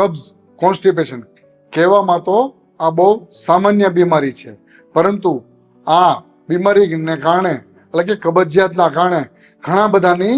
કબ્ઝ, constipation કહેવામાં તો આ બહુ સામાન્ય બીમારી છે, પરંતુ આ બીમારીને કારણે એટલે કે કબજિયાતના કારણે ઘણા બધાની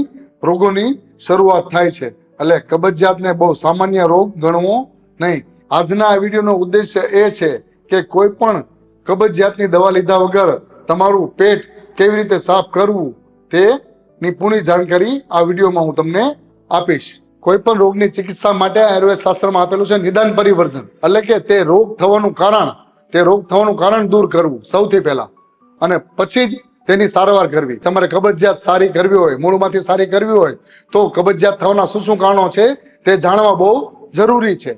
રોગોની શરૂઆત થાય છે. એટલે કબજિયાતને બહુ સામાન્ય રોગ ગણવો નહીં. આજના આ વિડીયોનો ઉદ્દેશ્ય એ છે કે કોઈ પણ કબજિયાતની દવા લીધા વગર તમારું પેટ કેવી રીતે સાફ કરવું તેની પૂરી જાણકારી આ વિડીયોમાં હું તમને આપીશ. કોઈ પણ રોગની ચિકિત્સા માટે આયુર્વેદ શાસ્ત્રમાં આપેલું છે નિદાન પરિવર્જન, એટલે કે તે રોગ થવાનું કારણ દૂર કરવું સૌથી પહેલા, અને પછી જ તેની સારવાર કરવી. તમારે કબજિયાત સારી કરવી હોય, મૂળમાંથી સારી કરવી હોય તો કબજિયાત થવાના શું કારણો છે તે જાણવા બહુ જરૂરી છે.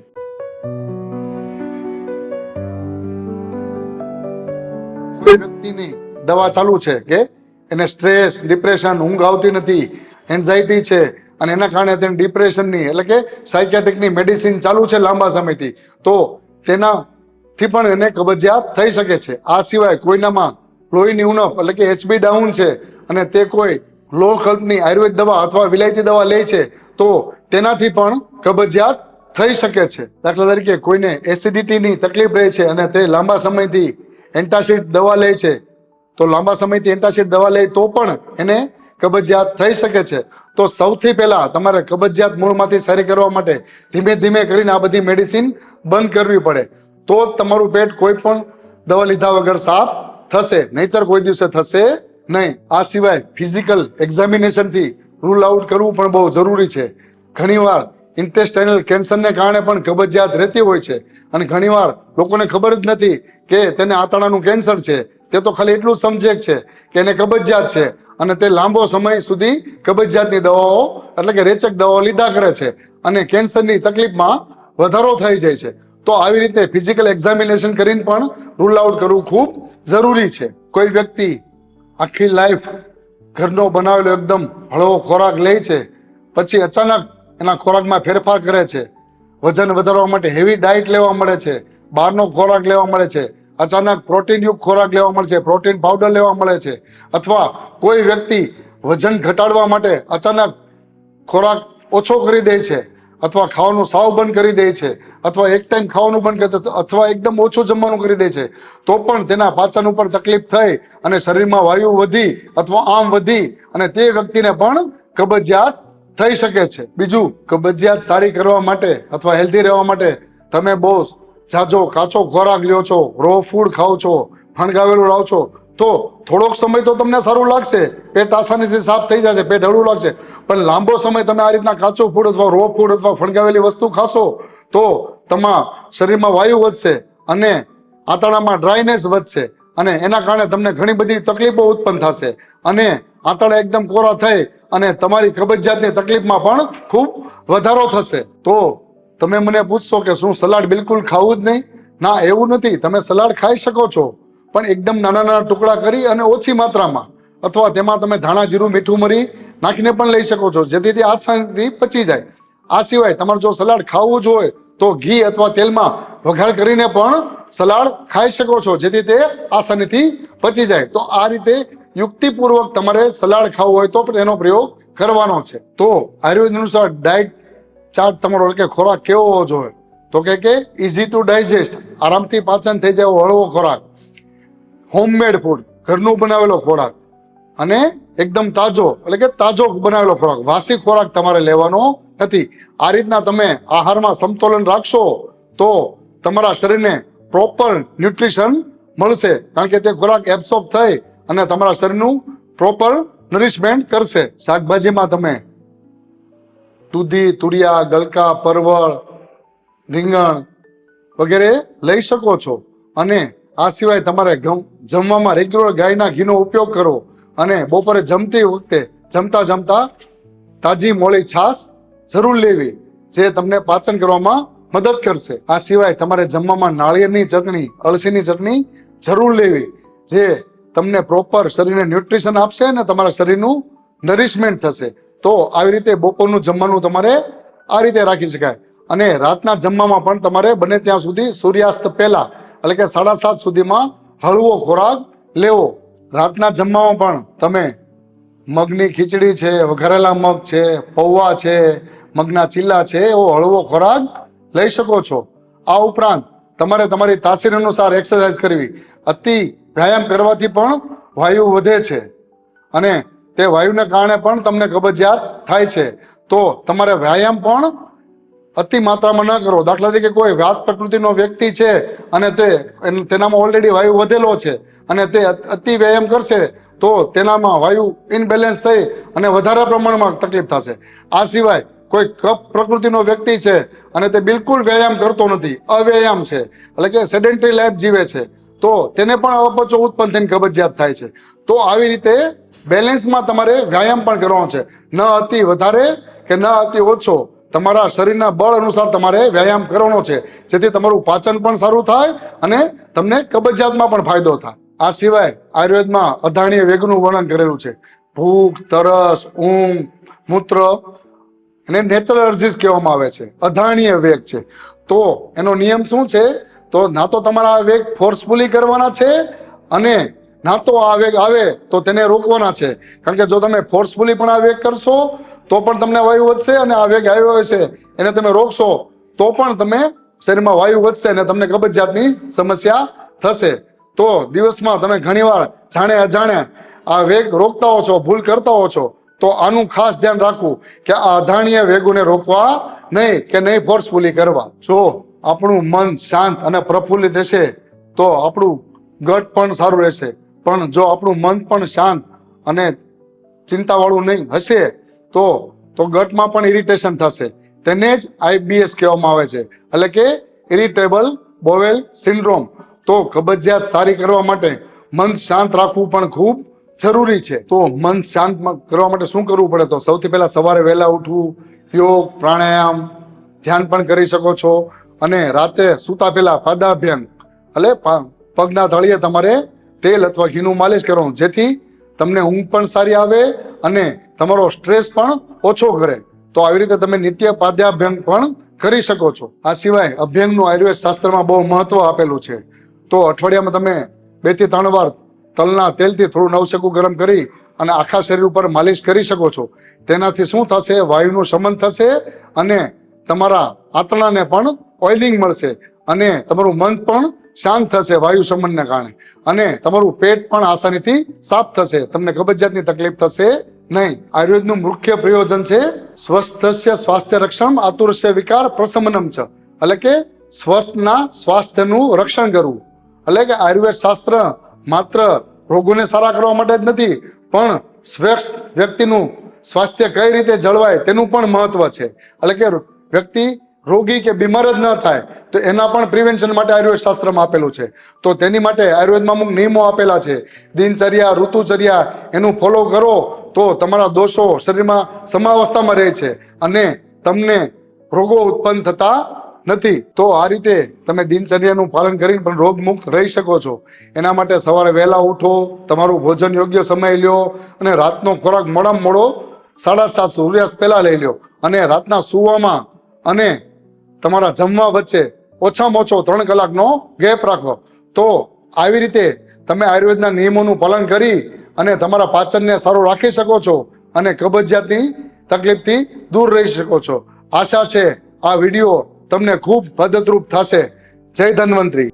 કોઈ વ્યક્તિની દવા ચાલુ છે કે એને સ્ટ્રેસ, ડિપ્રેશન, ઊંઘ આવતી નથી, એન્ઝાયટી છે અને એના કારણે તેને ડિપ્રેશનની એટલે કે સાયકેટ્રિકની મેડિસિન ચાલુ છે લાંબા સમયથી, તો તેનાથી પણ એને કબજિયાત થઈ શકે છે. આ સિવાય કોઈનામાં લોહીની ઉણપ એટલે કે HB ડાઉન છે અને તે કોઈ લો કલ્પની આયુર્વેદ દવા અથવા વિલાયતી દવા લે છે તો તેનાથી પણ કબજિયાત થઈ શકે છે. દાખલા તરીકે કોઈને એસિડિટીની તકલીફ રહે છે અને તે લાંબા સમયથી એન્ટાસિડ દવા લે છે, તો લાંબા સમયથી એન્ટાસિડ દવા લે તો પણ એને કબજિયાત થઈ શકે છે. તો સૌથી પહેલા તમારે કબજિયાત મૂળમાંથી સારી કરવા માટે ધીમે ધીમે કરીને આ બધી મેડિસિન બંધ કરવી પડે, તો જ તમારું પેટ કોઈ પણ દવા લીધા વગર સાફ થશે, નહીતર કોઈ દિવસે થશે નહીં. આ સિવાય ફિઝિકલ એક્ઝામિનેશનથી રૂલ આઉટ કરવું પણ બહુ જરૂરી છે. ઘણીવાર ઇન્ટેસ્ટાઇનલ કેન્સરને કારણે પણ કબજિયાત રહેતી હોય છે અને ઘણીવાર લોકોને ખબર જ નથી કે તેને આંતરડાનું કેન્સર છે. તે તો ખાલી એટલું જ સમજે છે કે એને કબજિયાત છે અને તે લાંબો સમય સુધી કબજિયાતની દવાઓ એટલે કે રેચક દવાઓ લીધા કરે છે અને કેન્સરની તકલીફમાં વધારો થઈ જાય છે. તો આવી રીતે ફિઝિકલ એક્ઝામિનેશન કરીને પણ રૂલ આઉટ કરવું ખૂબ જરૂરી છે. કોઈ વ્યક્તિ આખી લાઈફ ઘરનો બનાવેલો એકદમ હળવો ખોરાક લે છે, પછી અચાનક એના ખોરાકમાં ફેરફાર કરે છે, વજન વધારવા માટે હેવી ડાયટ લેવા મળે છે, બહારનો ખોરાક લેવા મળે છે, અચાનક પ્રોટીનયુક્ત ખોરાક લેવા મળે છે, પ્રોટીન પાવડર લેવા મળે છે, અથવા કોઈ વ્યક્તિ વજન ઘટાડવા માટે અચાનક ખોરાક ઓછો કરી દે છે, અથવા ખાવાનું સાવ બંધ કરી દે છે, અથવા એક ટાઈમ ખાવાનું બંધ કરી દે, અથવા એકદમ ઓછું જમવાનું કરી દે છે, તો પણ તેના પાચન ઉપર તકલીફ થઈ અને શરીરમાં વાયુ વધી અથવા આમ વધી અને તે વ્યક્તિને પણ કબજિયાત થઈ શકે છે. બીજું, કબજિયાત સારી કરવા માટે અથવા હેલ્ધી રહેવા માટે તમે બહુ જાજો કાચો ખોરાક લ્યો છો, રો ફૂડ ખાઓ છો, ફણગાવેલું લાવો છો, તો થોડોક સમય તો તમને સારું લાગશે, પેટ આસાનીથી સાફ થઈ જશે, પેટ હળવું લાગશે, પણ લાંબો સમય તમે આ રીતના કાચો ફૂડ અથવા રો ફૂડ અથવા ફણગાવેલી વસ્તુ ખાશો તો તમારા શરીરમાં વાયુ વધશે અને આંતરડામાં ડ્રાયનેસ વધશે અને એના કારણે તમને ઘણી બધી તકલીફો ઉત્પન્ન થશે અને આંતરડા એકદમ કોરા થઈ અને તમારી કબજિયાતની તકલીફમાં પણ ખૂબ વધારો થશે. તો તમે મને પૂછશો કે શું સલાડ બિલકુલ ખાવું જ નહીં? ના, એવું નથી. તમે સલાડ ખાઈ શકો છો, પણ એકદમ નાના નાના ટુકડા કરી અને ઓછી માત્રામાં, અથવા તેમાં તમે ધાણા, જીરું, મીઠું, મરી નાખીને પણ લઈ શકો છો, જેથી તે આસાનીથી પચી જાય. આ સિવાય તમારે જો સલાડ ખાવું જ હોય તો ઘી અથવા તેલમાં વઘાર કરીને પણ સલાડ ખાઈ શકો છો, જેથી તે આસાનીથી પચી જાય. તો આ રીતે યુક્તિપૂર્વક તમારે સલાડ ખાવું હોય તો પણ એનો પ્રયોગ કરવાનો છે. તો આયુર્વેદ અનુસાર ડાયટ ચાર્ટ તમારો કે ખોરાક કેવો હોવો જોઈએ, તો કે ઇઝી ટુ ડાયજેસ્ટ, આરામથી પાચન થઈ જાય હળવો ખોરાક, હોમમેડ ફૂડ, ઘરનું બનાવેલો ખોરાક, અને એકદમ તાજો એટલે કે તાજો બનાવેલો ખોરાક, વાસી ખોરાક તમારે લેવાનો નથી. આ રીતના તમે આહારમાં સમતોલન રાખશો તો તમારા શરીરને પ્રોપર ન્યુટ્રિશન મળશે, કારણ કે તે ખોરાક એબ્સોર્બ થઈ અને તમારા શરીરનું પ્રોપર નરિશમેન્ટ કરશે. શાકભાજીમાં તમે દૂધી, તુરિયા, ગલકા, પરવળ, રીંગણ વગેરે લઈ શકો છો. અને આ સિવાય તમારે જમવામાં રેગ્યુલર ગાયના ઘીનો ઉપયોગ કરો અને બપોરે જમતા તાજી મોળી છાશ જરૂર લેવી, જે તમને પાચન કરવામાં મદદ કરશે. આ સિવાય તમારે જમવામાં નાળિયેરની ચટણી, અળસીની ચટણી જરૂર લેવી, જે તમને પ્રોપર શરીરને ન્યુટ્રિશન આપશે અને તમારા શરીરનું નરિશમેન્ટ થશે. તો આવી રીતે બપોરનું જમવાનું તમારે આ રીતે રાખી શકાય. અને રાતના જમવામાં પણ તમારે બને ત્યાં સુધી સૂર્યાસ્ત પહેલા એટલે કે 7:30 સુધીમાં હળવો ખોરાક લેવો. રાતના જમવામાં પણ તમે મગની ખીચડી છે, વઘારેલા મગ છે, પૌવા છે, મગના ચીલા છે, એવો હળવો ખોરાક લઈ શકો છો. આ ઉપરાંત તમારે તમારી તાસીર અનુસાર એક્સરસાઇઝ કરવી. અતિ વ્યાયામ કરવાથી પણ વાયુ વધે છે અને તે વાયુને કારણે પણ તમને કબજિયાત થાય છે. તો તમારે વ્યાયામ પણ અતિ માત્રામાં ન કરો. દાખલા તરીકે કોઈ વ્યાત પ્રકૃતિનો વ્યક્તિ છે અને તેનામાં ઓલરેડી વાયુ વધેલો છે અને તે અતિ વ્યાયામ કરશે તો તેનામાં વાયુ ઇનબેલેન્સ થઈ અને વધારે પ્રમાણમાં તકલીફ થશે. આ સિવાય કોઈ કફ પ્રકૃતિનો વ્યક્તિ છે અને તે બિલકુલ વ્યાયામ કરતો નથી, અવ્યાયામ છે, એટલે કે સેડેન્ટરી લાઈફ જીવે છે, તો તેને પણ અપચો ઉત્પન્ન થઈને કબજિયાત થાય છે. તો આવી રીતે બેલેન્સમાં તમારે વ્યાયામ પણ કરવાનો છે. ન અતિ વધારે કે ન અતિ ઓછો, તમારા શરીરના બળ અનુસાર તમારે વ્યાયામ કરવાનો છે, જેથી તમારું પાચન પણ સારું થાય અને તમને કબજિયાતમાં પણ ફાયદો થાય. આ સિવાય આયુર્વેદમાં અધાણીય વેગનું વર્ણન કરેલું છે. ભૂખ, તરસ, ઊંઘ, મૂત્ર એને નેચરલ એનર્જીસ કહેવામાં આવે છે. અધાણીય વેગ છે. તો એનો નિયમ શું છે? તો ના તો તમારા વેગ ફોર્સફુલી કરવાના છે અને ના તો આ વેગ આવે તો તેને રોકવાના છે. કારણ કે જો તમે ફોર્સફુલી પણ આ વેગ કરશો તો પણ તમને વાયુ વધશે અને આ વેગ આવ્યો હશે એને તમે રોકશો તો પણ તમે શરીરમાં વાયુ વધશે અને તમને કબજિયાતની સમસ્યા થશે. તો દિવસમાં તમે ઘણીવાર જાણે અજાણે આ વેગ રોકતા હો છો, ભૂલ કરતા હો છો, તો આનું ખાસ ધ્યાન રાખવું કે આ અધાણીય વેગોને રોકવા નહીં કે નહીં ફોર્સફુલી કરવા. જો આપણું મન શાંત અને પ્રફુલ્લિત હશે તો આપણું ગટ પણ સારું રહેશે. પણ જો આપણું મન પણ શાંત અને ચિંતાવાળું નહીં હશે તો ગટમાં પણ ઇરિટેશન થશે. તેને જ IBS કહેવામાં આવે છે, એટલે કે ઇરિટેબલ બોવેલ સિન્ડ્રોમ. તો કબજિયાત સારી કરવા માટે મન શાંત રાખવું પણ ખૂબ જરૂરી છે. તો મન શાંત કરવા માટે શું કરવું પડે? તો સૌથી પહેલા સવારે વહેલા ઉઠવું, યોગ, પ્રાણાયામ, ધ્યાન પણ કરી શકો છો અને રાતે સૂતા પહેલા પાદાભ્યંગ એટલે પગના તળિયે તમારે તેલ અથવા ઘીનું માલિશ કરવાનું, જેથી તમને ઊંઘ પણ સારી આવે અને તમારો સ્ટ્રેસ પણ ઓછો કરે. તો આવી રીતે તમે નિત્ય પાદ્યાભ્યંગ પણ કરી શકો છો. આ સિવાય અભ્યંગનું આયુર્વેદ શાસ્ત્રમાં બહુ મહત્વ આપેલું છે. તો અઠવાડિયામાં તમે 2 થી 3 વાર તલના તેલથી થોડું નવશેકું ગરમ કરી અને આખા શરીર ઉપર માલિશ કરી શકો છો. તેનાથી શું થશે? વાયુનું શમન થશે અને તમારા આંતરડાને પણ ઓઇલિંગ મળશે અને તમારું મન પણ શાંત થશે વાયુ શમનને કારણે અને તમારું પેટ પણ આસાનીથી સાફ થશે. તમને કબજિયાતની તકલીફ થશે નહીં. આયુર્વેદનું મુખ્ય પ્રયોજન છે સ્વસ્થસ્ય સ્વાસ્થ્ય રક્ષણ આતુરસ્ય વિકાર પ્રશમનમ છે, એટલે કે સ્વસ્થના સ્વાસ્થ્યનું રક્ષણ કરવું. એટલે કે આયુર્વેદ શાસ્ત્ર માત્ર રોગોને સારા કરવા માટે જ નથી, પણ સ્વસ્થ વ્યક્તિનું સ્વાસ્થ્ય કઈ રીતે જળવાય તેનું પણ મહત્વ છે. એટલે કે વ્યક્તિ રોગી કે બીમાર જ ન થાય તો એના પણ પ્રિવેન્શન માટે આયુર્વેદ શાસ્ત્રમાં આપેલું છે. તો તેની માટે આયુર્વેદમાં અમુક નિયમો આપેલા છે. દિનચર્યા, ઋતુચર્યા એનું ફોલો કરો તો તમારા દોષો શરીરમાં સમાવસ્થામાં રહે છે અને તમને રોગો ઉત્પન્ન થતા નથી. તો આ રીતે તમે દિનચર્યાનું પાલન કરીને પણ રોગમુક્ત રહી શકો છો. એના માટે સવારે વહેલા ઉઠો, તમારું ભોજન યોગ્ય સમય લ્યો અને રાતનો ખોરાક મોડામાં મોડો 7:30 સૂર્યાસ્ત પહેલા લઈ લ્યો અને રાતના સૂવામાં અને તમારા જમવા વચ્ચે ઓછામાં ઓછો 3 કલાકનો ગેપ રાખો. તો આવી રીતે તમે આયુર્વેદના નિયમોનું પાલન કરી અને તમારા પાચનને સારું રાખી શકો છો અને કબજિયાતની તકલીફથી દૂર રહી શકો છો. આશા છે આ વિડીયો તમને ખૂબ મદદરૂપ થશે. જય ધન્વંતરી.